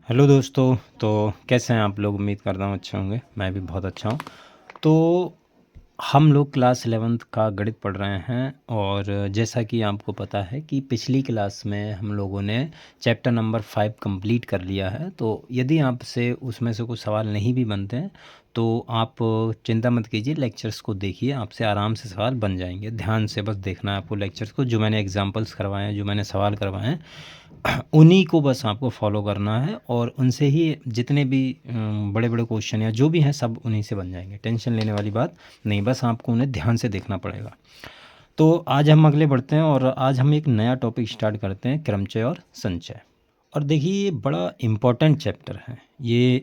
Hello दोस्तों। तो कैसे हैं आप लोग? उम्मीद करता हूँ अच्छे होंगे। मैं भी बहुत अच्छा हूँ। तो हम लोग क्लास 11th का गणित पढ़ रहे हैं और जैसा कि आपको पता है कि पिछली क्लास में हम लोगों ने चैप्टर नंबर 5 कंप्लीट कर लिया है। तो यदि आपसे उसमें से कुछ सवाल नहीं भी बनते हैं तो आप चिंता मत कीजिए, लेक्चर्स को देखिए, आपसे आराम से सवाल बन जाएंगे। ध्यान से बस देखना है आपको लेक्चर्स को, जो मैंने एग्जांपल्स करवाए हैं, जो मैंने सवाल करवाए हैं, उन्हीं को बस आपको फॉलो करना है और उनसे ही जितने भी बड़े बड़े क्वेश्चन या जो भी हैं सब उन्हीं से बन जाएंगे। टेंशन लेने वाली बात नहीं, बस आपको उन्हें ध्यान से देखना पड़ेगा। तो आज हम अगले बढ़ते हैं और आज हम एक नया टॉपिक स्टार्ट करते हैं, क्रमचय और संचय। और देखिए ये बड़ा इम्पोर्टेंट चैप्टर है। ये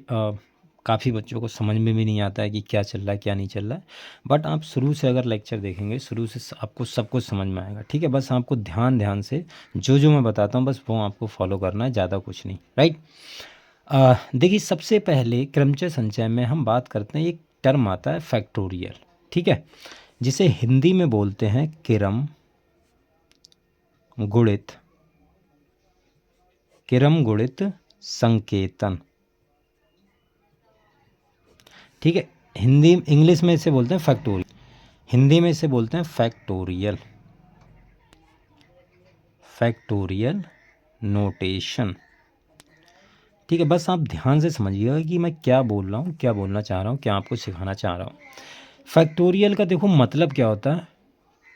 काफ़ी बच्चों को समझ में भी नहीं आता है कि क्या चल रहा है क्या नहीं चल रहा है। बट आप शुरू से अगर लेक्चर देखेंगे, शुरू से आपको सब कुछ समझ में आएगा। ठीक है, बस आपको ध्यान ध्यान से जो जो मैं बताता हूँ बस वो आपको फॉलो करना है, ज़्यादा कुछ नहीं। राइट। देखिए सबसे पहले क्रमचय संचय में हम बात करते हैं, एक टर्म आता है फैक्टोरियल। ठीक है, जिसे हिंदी में बोलते हैं किरम गुणित, किरम गुणित संकेतन। ठीक है, हिंदी इंग्लिश में इसे बोलते हैं फैक्टोरियल, हिंदी में इसे बोलते हैं फैक्टोरियल, फैक्टोरियल नोटेशन। ठीक है, बस आप ध्यान से समझिएगा कि मैं क्या बोल रहा हूँ, क्या बोलना चाह रहा हूँ, क्या आपको सिखाना चाह रहा हूँ। फैक्टोरियल का देखो मतलब क्या होता है,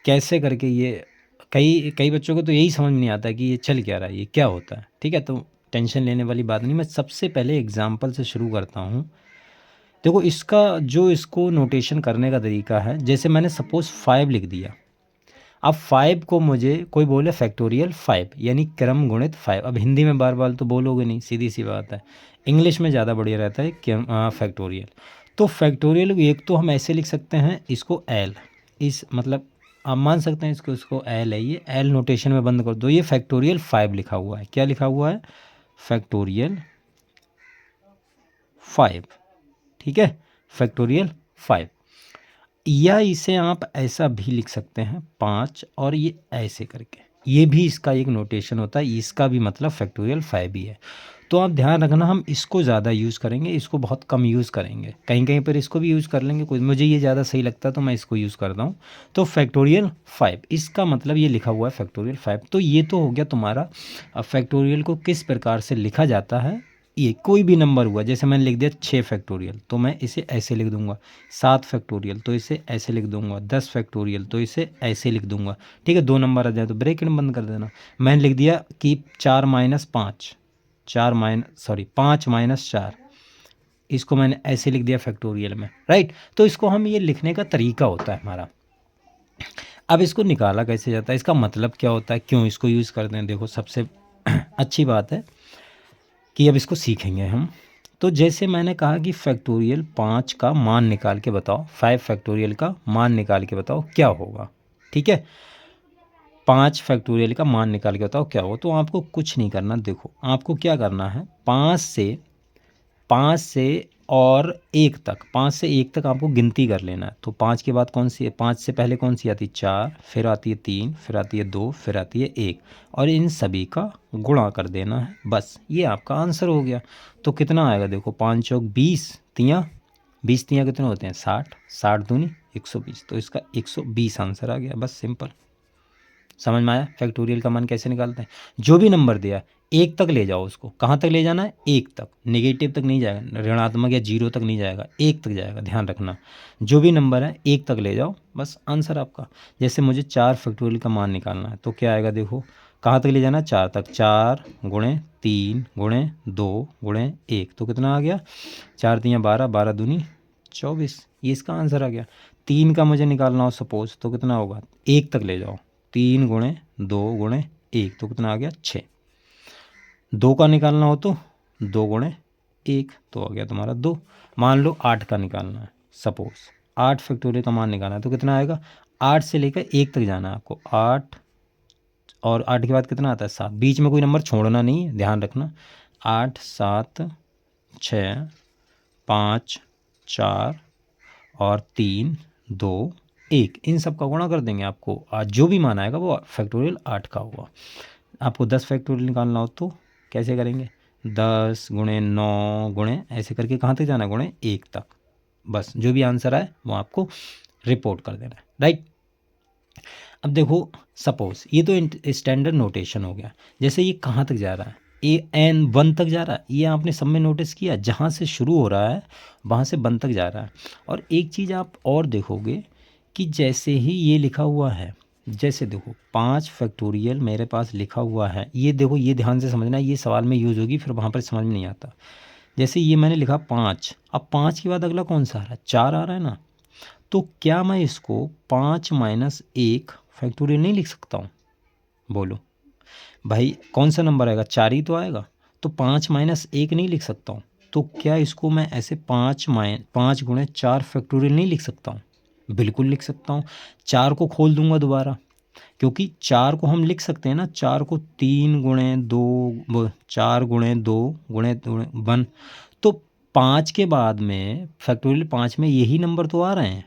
कैसे करके ये कई कई बच्चों को तो यही समझ में नहीं आता कि ये चल क्या रहा है, ये क्या होता है। ठीक है, तो टेंशन लेने वाली बात नहीं। मैं सबसे पहले एग्जाम्पल से शुरू करता हूँ। देखो इसका जो इसको नोटेशन करने का तरीका है, जैसे मैंने सपोज़ 5 लिख दिया। अब 5 को मुझे कोई बोले फैक्टोरियल 5 यानी क्रम गुणित 5। अब हिंदी में बार बार तो बोलोगे नहीं, सीधी सी बात है। इंग्लिश में ज़्यादा बढ़िया रहता है फैक्टोरियल। तो फैक्टोरियल एक तो हम ऐसे लिख सकते हैं इसको एल, इस मतलब आप मान सकते हैं इसको, इसको एल है, ये एल नोटेशन में बंद कर दो। ये फैक्टोरियल 5 लिखा हुआ है। क्या लिखा हुआ है? फैक्टोरियल 5। ठीक है, फैक्टोरियल 5। या इसे आप ऐसा भी लिख सकते हैं 5 और ये ऐसे करके, ये भी इसका एक नोटेशन होता है, इसका भी मतलब फैक्टोरियल 5 ही है। तो आप ध्यान रखना, हम इसको ज़्यादा यूज़ करेंगे, इसको बहुत कम यूज़ करेंगे। कहीं कहीं पर इसको भी यूज़ कर लेंगे, कुछ मुझे ये ज़्यादा सही लगता है तो मैं इसको यूज़ करता हूँ। तो फैक्टोरियल 5 इसका मतलब ये लिखा हुआ है फैक्टोरियल 5। तो ये तो हो गया तुम्हारा फैक्टोरियल को किस प्रकार से लिखा जाता है। ये कोई भी नंबर हुआ, जैसे मैंने लिख दिया 6 फैक्टोरियल तो मैं इसे ऐसे लिख दूंगा, 7 फैक्टोरियल तो इसे ऐसे लिख दूंगा, 10 फैक्टोरियल तो इसे ऐसे लिख दूंगा। ठीक है, 2 नंबर आ जाए तो ब्रैकेट बंद कर देना। मैंने लिख दिया कि 4 माइनस 5, 5 माइनस 4, इसको मैंने ऐसे लिख दिया फैक्टोरियल में। राइट, तो इसको हम ये लिखने का तरीका होता है हमारा। अब इसको निकाला कैसे जाता है, इसका मतलब क्या होता है, क्यों इसको यूज़ करते हैं। देखो सबसे अच्छी बात है कि अब इसको सीखेंगे हम। तो जैसे मैंने कहा कि फैक्टोरियल 5 का मान निकाल के बताओ, 5 फैक्टोरियल का मान निकाल के बताओ क्या होगा। ठीक है, 5 फैक्टोरियल का मान निकाल के बताओ क्या होगा। तो आपको कुछ नहीं करना, देखो आपको क्या करना है, 5 से और 1 तक, 5 से 1 तक आपको गिनती कर लेना है। तो 5 के बाद कौन सी है, 5 से पहले कौन सी आती है, 4, फिर आती है 3, फिर आती है 2, फिर आती है 1, और इन सभी का गुणा कर देना है। बस ये आपका आंसर हो गया। तो कितना आएगा, देखो 5 चौक 20 तियाँ, 20 तियाँ कितने होते हैं, 60, 60 दूनी 120, तो इसका 120 आंसर आ गया। बस सिंपल। समझ में आया फैक्टोरियल का मान कैसे निकालते हैं। जो भी नंबर दिया 1 तक ले जाओ, उसको कहाँ तक ले जाना है, 1 तक, नेगेटिव तक नहीं जाएगा, ऋणात्मक या 0 तक नहीं जाएगा, 1 तक जाएगा। ध्यान रखना, जो भी नंबर है 1 तक ले जाओ, बस आंसर आपका। जैसे मुझे 4 फैक्टोरियल का मान निकालना है तो क्या आएगा, देखो कहाँ तक ले जाना है, 4 तक, 4 गुणे 3 गुणे 2 गुणे 1, तो कितना आ गया, 4 तियाँ 12, 12 दूनी 24, ये इसका आंसर आ गया। 3 का मुझे निकालना हो सपोज तो कितना होगा, 1 तक ले जाओ, 3 गुणे 2 गुणे 1, तो कितना आ गया, 6। 2 का निकालना हो तो 2 गुणे 1, तो आ गया तुम्हारा 2। मान लो 8 का निकालना है सपोज, 8 फैक्टोरियल का मान निकालना है तो कितना आएगा, 8 से लेकर 1 तक जाना है आपको, 8 और 8 के बाद कितना आता है, 7, बीच में कोई नंबर छोड़ना नहीं है, ध्यान रखना। 8 7 6 5 4 और 3 2 1, इन सब का गुणा कर देंगे, आपको आज जो भी मान आएगा वो फैक्टोरियल 8 का होगा। आपको 10 फैक्टोरियल निकालना हो तो कैसे करेंगे, 10 गुणे 9 गुणे ऐसे करके कहाँ तक जाना है, गुणे 1 तक। बस जो भी आंसर आए वो आपको रिपोर्ट कर देना है, राइट। अब देखो सपोज ये तो स्टैंडर्ड नोटेशन हो गया। जैसे ये कहाँ तक जा रहा है, n 1 तक जा रहा है, ये आपने सब में नोटिस किया, जहाँ से शुरू हो रहा है वहाँ से 1 तक जा रहा है। और एक चीज़ आप और देखोगे कि जैसे ही ये लिखा हुआ है, जैसे देखो 5 फैक्टोरियल मेरे पास लिखा हुआ है, ये देखो, ये ध्यान से समझना, ये सवाल में यूज़ होगी, फिर वहाँ पर समझ में नहीं आता। जैसे ये मैंने लिखा 5, अब 5 के बाद अगला कौन सा आ रहा है, 4 आ रहा है ना। तो क्या मैं इसको 5 माइनस 1 फैक्टोरियल नहीं लिख सकता हूँ? बोलो भाई, कौन सा नंबर आएगा, 4 ही तो आएगा। तो 5 माइनस 1 नहीं लिख सकता हूँ? तो क्या इसको मैं ऐसे 5 गुणे 4 फैक्टोरियल नहीं लिख सकता हूँ? बिल्कुल लिख सकता हूँ। 4 को खोल दूंगा दोबारा, क्योंकि 4 को हम लिख सकते हैं ना, 4 को 3 गुणे 2, 4 गुणे 2 गुणे 1। तो 5 के बाद में फैक्टोरियल 5 में यही नंबर तो आ रहे हैं,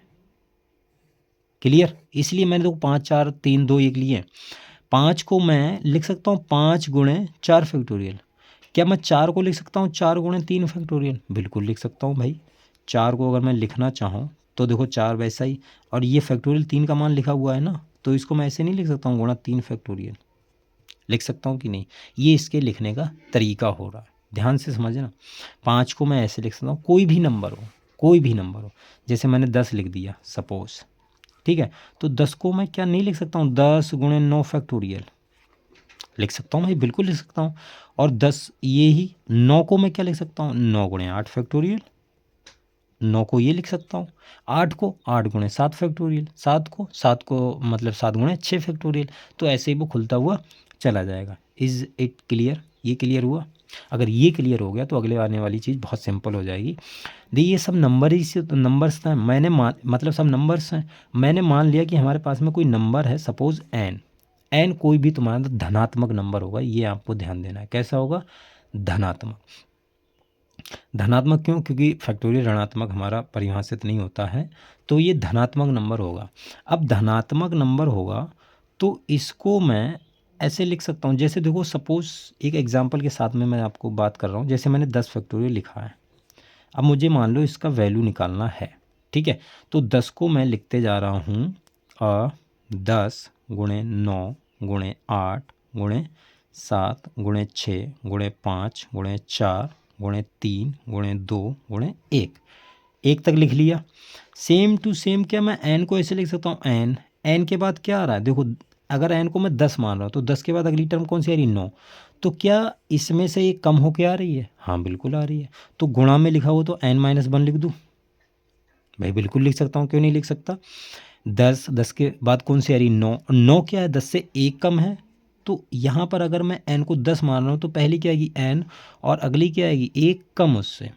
क्लियर। इसलिए मैंने तो 5 4 3 2 1 लिए। 5 को मैं लिख सकता हूँ 5 गुणे 4 फैक्टोरियल। क्या मैं 4 को लिख सकता हूँ 4 गुणे 3 फैक्टोरियल? बिल्कुल लिख सकता हूँ भाई। 4 को अगर मैं लिखना चाहूँ तो देखो 4 वैसा ही, और ये फैक्टोरियल 3 का मान लिखा हुआ है ना, तो इसको मैं ऐसे नहीं लिख सकता हूँ गुणा 3 फैक्टोरियल? लिख सकता हूँ कि नहीं? ये इसके लिखने का तरीका हो रहा है, ध्यान से समझना। 5 को मैं ऐसे लिख सकता हूँ, कोई भी नंबर हो, कोई भी नंबर हो। जैसे मैंने 10 लिख दिया सपोज़, ठीक है। तो 10 को मैं क्या नहीं लिख सकता हूँ, 10 गुणे 9 फैक्टोरियल? लिख सकता हूँ भाई, बिल्कुल लिख सकता हूँ। और 10 ये ही 9 को मैं क्या लिख सकता हूँ, 9 गुणे 8 फैक्टोरियल। 9 को ये लिख सकता हूँ। 8 को 8 गुणे 7 फैक्टोरियल। 7 को मतलब 7 गुणे 6 फैक्टोरियल। तो ऐसे ही वो खुलता हुआ चला जाएगा। Is it clear? ये क्लियर हुआ? अगर ये क्लियर हो गया तो अगले आने वाली चीज़ बहुत सिंपल हो जाएगी। देखिए ये सब नंबर ही से नंबर्स हैं, मैंने मतलब सब नंबर्स हैं। मैंने मान लिया कि हमारे पास में कोई नंबर है, सपोज़ n कोई भी तुम्हारा धनात्मक नंबर होगा, ये आपको ध्यान देना है। कैसा होगा? धनात्मक। धनात्मक क्यों? क्योंकि फैक्टोरियल ऋणात्मक हमारा परिभाषित नहीं होता है, तो ये धनात्मक नंबर होगा। अब धनात्मक नंबर होगा तो इसको मैं ऐसे लिख सकता हूँ, जैसे देखो सपोज़ एक एग्जांपल के साथ में मैं आपको बात कर रहा हूँ। जैसे मैंने 10 फैक्टोरियल लिखा है, अब मुझे मान लो इसका वैल्यू निकालना है, ठीक है। तो 10 को मैं लिखते जा रहा हूँ 10 गुणे 9 गुणे 8 गुणे 7 गुणे 6 गुणे 5 गुणे 4 गुणे 3 गुणे 2 गुणे 1 तक लिख लिया। सेम टू सेम क्या मैं n को ऐसे लिख सकता हूँ, n के बाद क्या आ रहा है देखो, अगर n को मैं 10 मान रहा हूँ तो 10 के बाद अगली टर्म कौन सी आ रही है, 9। तो क्या इसमें से ये कम होके आ रही है? हाँ बिल्कुल आ रही है। तो गुणा में लिखा हो तो n-1 लिख दूँ? भाई बिल्कुल लिख सकता हूँ, क्यों नहीं लिख सकता। 10 के बाद कौन सी आ रही, 9 क्या है, 10 से 1 कम है। तो यहाँ पर अगर मैं n को 10 मान रहा हूँ तो पहली क्या आएगी n, और अगली क्या आएगी 1 कम उससे,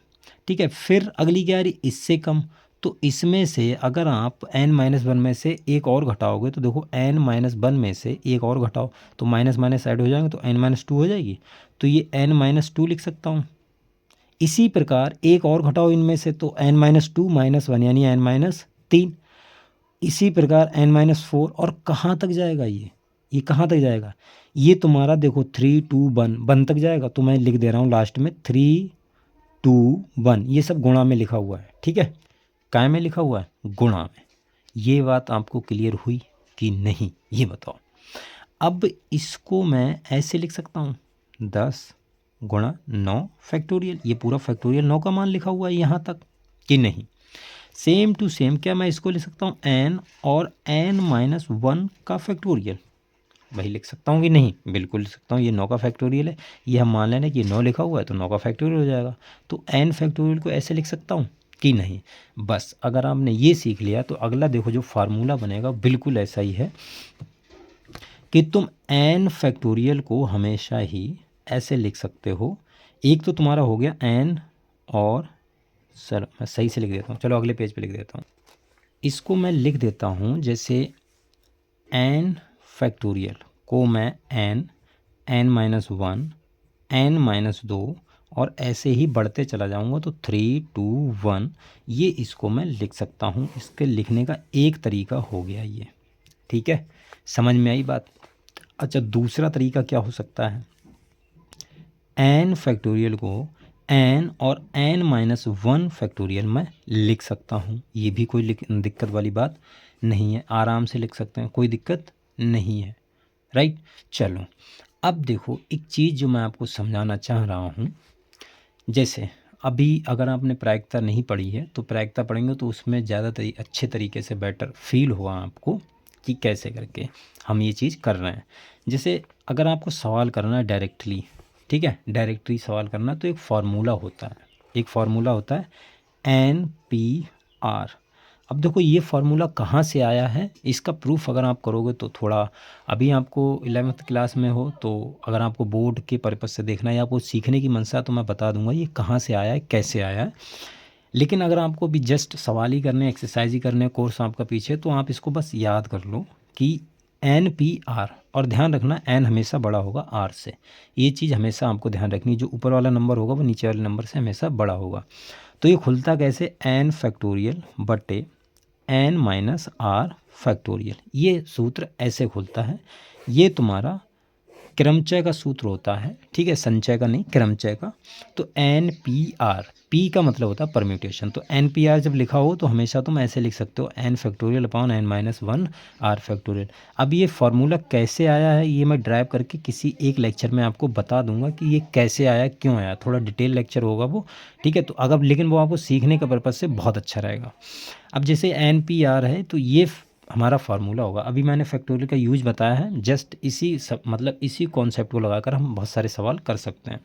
ठीक है। फिर अगली क्या आ रही, इससे कम। तो इसमें से अगर आप n-1 में से एक और घटाओगे तो देखो n-1 में से एक और घटाओ तो माइनस माइनस ऐड हो जाएंगे तो n-2 हो जाएगी। तो ये n-2 लिख सकता हूँ। इसी प्रकार एक और घटाओ इनमें से तो n-2 -1 यानी n-3। इसी प्रकार n-4, और कहाँ तक जाएगा ये कहाँ तक जाएगा, ये तुम्हारा देखो 3 2 1 तक जाएगा। तो मैं लिख दे रहा हूँ लास्ट में 3 2 1, ये सब गुणा में लिखा हुआ है, ठीक है। काय में लिखा हुआ है, गुणा में। ये बात आपको क्लियर हुई कि नहीं, ये बताओ। अब इसको मैं ऐसे लिख सकता हूँ 10 गुणा 9 फैक्टोरियल। ये पूरा फैक्टोरियल 9 का मान लिखा हुआ है यहाँ तक कि नहीं। सेम टू सेम क्या मैं इसको लिख सकता हूँ n और n-1 का फैक्टोरियल? वही लिख सकता हूँ कि नहीं? बिल्कुल लिख सकता हूँ। ये 9 का फैक्टोरियल है, ये हम मान लेना कि ये 9 लिखा हुआ है तो 9 का फैक्टोरियल हो जाएगा। तो n फैक्टोरियल को ऐसे लिख सकता हूँ कि नहीं? बस अगर आपने ये सीख लिया तो अगला देखो जो फार्मूला बनेगा बिल्कुल ऐसा ही है कि तुम n फैक्टोरियल को हमेशा ही ऐसे लिख सकते हो। एक तो तुम्हारा हो गया n, और सर मैं सही से लिख देता हूँ, चलो अगले पेज पे लिख देता हूँ। इसको मैं लिख देता हूँ जैसे n फैक्टोरियल को मैं n-1 n-2 और ऐसे ही बढ़ते चला जाऊँगा तो 3 2 1, ये इसको मैं लिख सकता हूँ। इसके लिखने का एक तरीका हो गया ये, ठीक है। समझ में आई बात? अच्छा दूसरा तरीका क्या हो सकता है, एन फैक्टोरियल को एन और एन माइनस वन फैक्टोरियल में लिख सकता हूँ। ये भी कोई दिक्कत वाली बात नहीं है, आराम से लिख सकते हैं, कोई दिक्कत नहीं है, राइट। चलो अब देखो एक चीज़ जो मैं आपको समझाना चाह रहा हूँ, जैसे अभी अगर आपने प्रायिकता नहीं पढ़ी है तो प्रायिकता पढ़ेंगे तो उसमें ज़्यादा अच्छे तरीके से बेटर फील होगा आपको कि कैसे करके हम ये चीज़ कर रहे हैं। जैसे अगर आपको सवाल करना है डायरेक्टली, ठीक है, डायरेक्टली सवाल करना, तो एक फार्मूला होता है, एक फार्मूला होता है NPR। अब देखो ये फार्मूला कहाँ से आया है, इसका प्रूफ अगर आप करोगे तो थोड़ा, अभी आपको 11th क्लास में हो तो अगर आपको बोर्ड के पर्पज़ से देखना है या आपको सीखने की मनसा, तो मैं बता दूंगा ये कहाँ से आया है, कैसे आया है। लेकिन अगर आपको भी जस्ट सवाल ही करने, एक्सरसाइज ही करने, कोर्स आपका पीछे, तो आप इसको बस याद कर लो कि NPR, और ध्यान रखना N हमेशा बड़ा होगा R से, ये चीज़ हमेशा आपको ध्यान रखनी, जो ऊपर वाला नंबर होगा वो नीचे वाले नंबर से हमेशा बड़ा होगा। तो ये खुलता कैसे, N फैक्टोरियल बटे N माइनस R फैक्टोरियल, ये सूत्र ऐसे खुलता है। ये तुम्हारा क्रमचय का सूत्र होता है, ठीक है, संचय का नहीं, क्रमचय का। तो NPR, P का मतलब होता है परम्यूटेशन, तो NPR जब लिखा हो तो हमेशा तुम ऐसे लिख सकते हो N factorial upon N minus one R factorial. अब ये फार्मूला कैसे आया है ये मैं ड्राइव करके किसी एक लेक्चर में आपको बता दूंगा कि ये कैसे आया, क्यों आया, थोड़ा डिटेल लेक्चर होगा वो, ठीक है। तो अगर, लेकिन वो आपको सीखने का पर्पज़ से बहुत अच्छा रहेगा। अब जैसे NPR है तो ये हमारा फार्मूला होगा। अभी मैंने फैक्टोरियल का यूज बताया है, जस्ट इसी मतलब इसी कॉन्सेप्ट को लगाकर हम बहुत सारे सवाल कर सकते हैं।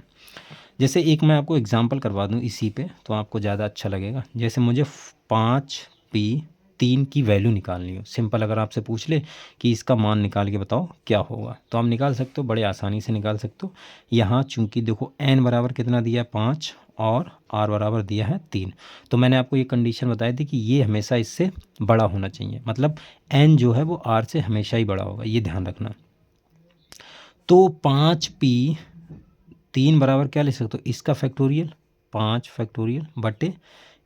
जैसे एक मैं आपको एग्जांपल करवा दूं इसी पे, तो आपको ज़्यादा अच्छा लगेगा। जैसे मुझे 5P3 की वैल्यू निकालनी हो, सिंपल, अगर आपसे पूछ ले कि इसका मान निकाल के बताओ क्या होगा, तो आप निकाल सकते हो, बड़े आसानी से निकाल सकते हो। यहाँ चूंकि देखो n बराबर कितना दिया है 5 और r बराबर दिया है 3, तो मैंने आपको ये कंडीशन बताई थी कि ये हमेशा इससे बड़ा होना चाहिए, मतलब n जो है वो r से हमेशा ही बड़ा होगा, ये ध्यान रखना। तो 5P3 बराबर क्या लिख सकते हो, इसका फैक्टोरियल 5 फैक्टोरियल बटे,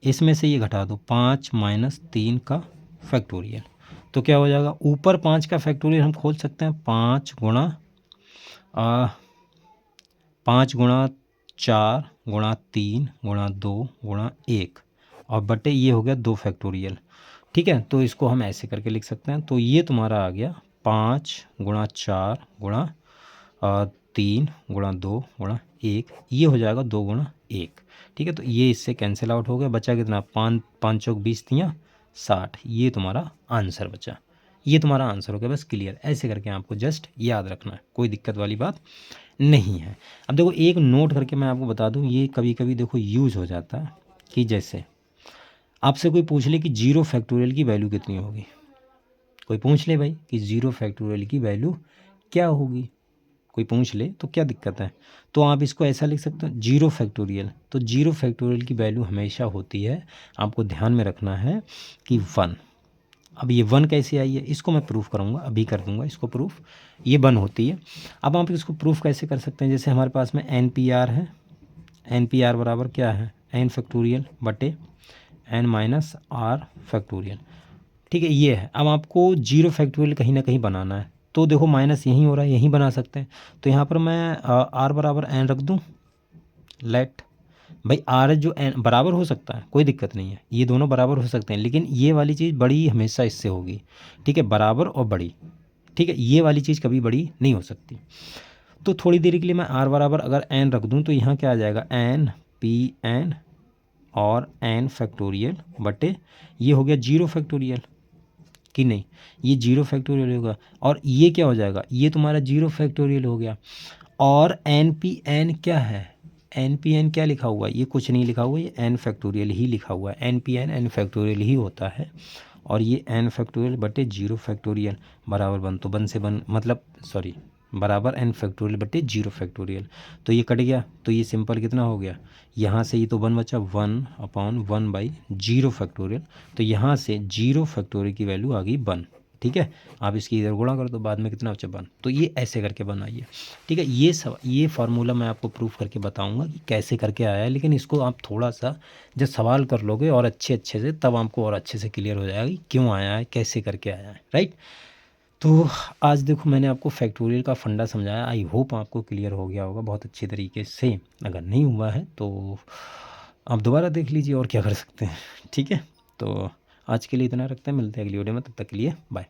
इसमें से ये घटा दो 5 माइनस 3 का फैक्टोरियल, तो क्या हो जाएगा, ऊपर 5 का फैक्टोरियल हम खोल सकते हैं, 5 गुणा 4 गुणा 3 गुणा 2 गुणा 1, और बटे ये हो गया 2 फैक्टोरियल, ठीक है। तो इसको हम ऐसे करके लिख सकते हैं। तो ये तुम्हारा आ गया 5 गुणा 4 गुणा 3 गुणा 2 गुणा 1, ये हो जाएगा 2 गुणा 1, ठीक है। तो ये इससे कैंसिल आउट हो गया, बचा कितना, 5 5 चौक 20 तियाँ 60, ये तुम्हारा आंसर बचा, ये तुम्हारा आंसर हो गया, बस क्लियर। ऐसे करके आपको जस्ट याद रखना है, कोई दिक्कत वाली बात नहीं है। अब देखो एक नोट करके मैं आपको बता दूं, ये कभी कभी देखो यूज़ हो जाता है कि जैसे आपसे कोई पूछ ले कि 0 फैक्टोरियल की वैल्यू कितनी होगी, कोई पूछ ले भाई कि 0 फैक्टोरियल की वैल्यू क्या होगी, कोई पूछ ले तो क्या दिक्कत है, तो आप इसको ऐसा लिख सकते हो 0 फैक्टोरियल। तो 0 फैक्टोरियल की वैल्यू हमेशा होती है, आपको ध्यान में रखना है कि 1। अब ये 1 कैसे आई है, इसको मैं प्रूफ करूँगा, अभी कर दूंगा इसको प्रूफ, ये 1 होती है। अब आप इसको प्रूफ कैसे कर सकते हैं, जैसे हमारे पास में NPR है, NPR बराबर क्या है, N फैक्टोरियल बटे N माइनस R फैक्टोरियल, ठीक है, ये है। अब आपको 0 फैक्टोरियल कहीं ना कहीं बनाना है, तो देखो माइनस यहीं हो रहा है, यहीं बना सकते हैं, तो यहाँ पर मैं R बराबर N रख दूँ, लेट भाई R जो N बराबर हो सकता है, कोई दिक्कत नहीं है, ये दोनों बराबर हो सकते हैं, लेकिन ये वाली चीज़ बड़ी हमेशा इससे होगी, ठीक है, बराबर और बड़ी, ठीक है, ये वाली चीज़ कभी बड़ी नहीं हो सकती। तो थोड़ी देर के लिए मैं R बराबर अगर N रख दूँ, तो यहाँ क्या आ जाएगा, NPN और N फैक्टोरियल बटे, ये हो गया 0 फैक्टोरियल कि नहीं, ये 0 फैक्टोरियल होगा, और ये क्या हो जाएगा, ये तुम्हारा 0 फैक्टोरियल हो गया। और NPN क्या है, NPN क्या लिखा हुआ है, ये कुछ नहीं लिखा हुआ, ये N फैक्टोरियल ही लिखा हुआ है, NPN N फैक्टोरियल ही होता है, और ये N फैक्टोरियल बटे 0 फैक्टोरियल बराबर 1, तो 1 से 1 मतलब सॉरी बराबर N फैक्टोरियल बटे 0 फैक्टोरियल, तो ये कट गया, तो ये सिंपल कितना हो गया, यहाँ से ये तो 1 बचा, 1/1/0 फैक्टोरियल, तो यहाँ से 0 फैक्टोरियल की वैल्यू आ गई 1, ठीक है। आप इसकी इधर गुणा कर दो, बाद में कितना बचा 1, तो ये ऐसे करके बनाइए, ठीक है। ये फार्मूला मैं आपको प्रूफ करके बताऊंगा कि कैसे करके आया है, लेकिन इसको आप थोड़ा सा जब सवाल कर लोगे और अच्छे से, तब आपको और अच्छे से क्लियर हो जाएगा कि क्यों आया है, कैसे करके आया है, राइट। तो आज देखो मैंने आपको फैक्टोरियल का फंडा समझाया, आई होप आपको क्लियर हो गया होगा बहुत अच्छी तरीके से। अगर नहीं हुआ है तो आप दोबारा देख लीजिए, और क्या कर सकते हैं। ठीक है, तो आज के लिए इतना रखते हैं, मिलते हैं अगली वीडियो में, तब तक के लिए बाय।